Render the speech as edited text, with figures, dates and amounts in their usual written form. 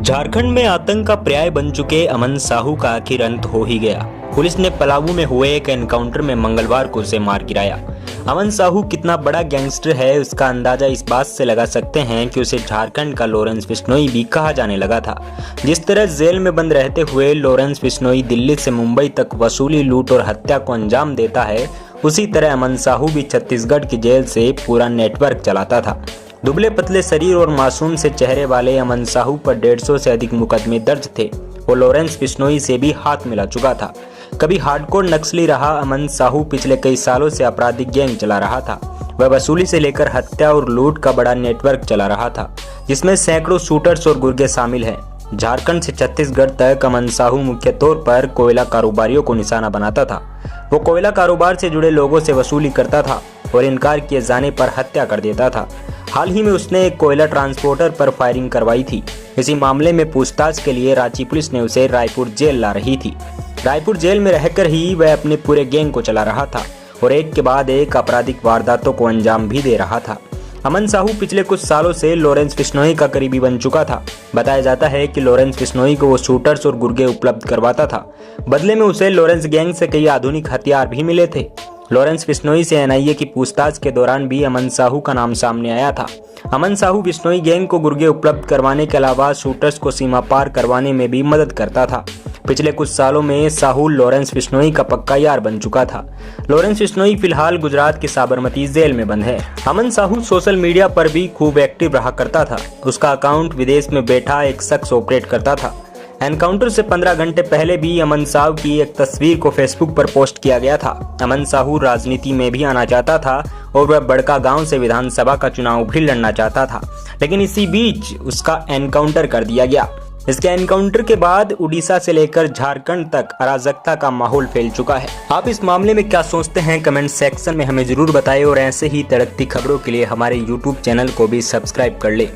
झारखंड में आतंक का पर्याय बन चुके अमन साहू का आखिर अंत हो ही गया। पुलिस ने पलामू में हुए एक एनकाउंटर में मंगलवार को उसे मार गिराया। अमन साहू कितना बड़ा गैंगस्टर है उसका अंदाजा इस बात से लगा सकते हैं कि उसे झारखंड का लॉरेंस बिश्नोई भी कहा जाने लगा था। जिस तरह जेल में बंद रहते हुए लॉरेंस बिश्नोई दिल्ली से मुंबई तक वसूली, लूट और हत्या को अंजाम देता है, उसी तरह अमन साहू भी छत्तीसगढ़ की जेल से पूरा नेटवर्क चलाता था। दुबले पतले शरीर और मासूम से चेहरे वाले अमन साहू पर 150 से अधिक मुकदमे दर्ज थे। वो लॉरेंस बिश्नोई से भी हाथ मिला चुका था। कभी हार्डकोर नक्सली रहा अमन साहू पिछले कई सालों से आपराधिक गैंग चला रहा था। वह वसूली से लेकर हत्या और लूट का बड़ा नेटवर्क चला रहा था, जिसमें सैकड़ों शूटर्स और गुर्गे शामिल हैं। झारखंड से छत्तीसगढ़ तक अमन साहू मुख्य तौर पर कोयला कारोबारियों को निशाना बनाता था। वो कोयला कारोबार से जुड़े लोगों से वसूली करता था और इनकार किए जाने पर हत्या कर देता था। हाल ही में उसने एक कोयला ट्रांसपोर्टर पर फायरिंग करवाई थी। इसी मामले में पूछताछ के लिए रांची पुलिस ने उसे रायपुर जेल ला रही थी। रायपुर जेल में रहकर ही वह अपने पूरे गैंग को चला रहा था और एक के बाद एक आपराधिक वारदातों को अंजाम भी दे रहा था। अमन साहू पिछले कुछ सालों से लॉरेंस बिश्नोई का करीबी बन चुका था। बताया जाता है कि लॉरेंस बिश्नोई को वो शूटर्स और गुर्गे उपलब्ध करवाता था। बदले में उसे लॉरेंस गैंग से कई आधुनिक हथियार भी मिले थे। लॉरेंस बिश्नोई से एनआईए की पूछताछ के दौरान भी अमन साहू का नाम सामने आया था। अमन साहू बिश्नोई गैंग को गुर्गे उपलब्ध करवाने के अलावा शूटर्स को सीमा पार करवाने में भी मदद करता था। पिछले कुछ सालों में साहू लॉरेंस बिश्नोई का पक्का यार बन चुका था। लॉरेंस बिश्नोई फिलहाल गुजरात के साबरमती जेल में बंद है। अमन साहू सोशल मीडिया पर भी खूब एक्टिव रहा करता था। उसका अकाउंट विदेश में बैठा एक शख्स ऑपरेट करता था। एनकाउंटर से 15 घंटे पहले भी अमन साहू की एक तस्वीर को फेसबुक पर पोस्ट किया गया था। अमन साहू राजनीति में भी आना चाहता था और वह बड़का गांव से विधानसभा का चुनाव भी लड़ना चाहता था, लेकिन इसी बीच उसका एनकाउंटर कर दिया गया। इसके एनकाउंटर के बाद उड़ीसा से लेकर झारखंड तक अराजकता का माहौल फैल चुका है। आप इस मामले में क्या सोचते हैं कमेंट सेक्शन में हमें जरूर बताएं और ऐसे ही तड़कती खबरों के लिए हमारे यूट्यूब चैनल को भी सब्सक्राइब कर लें।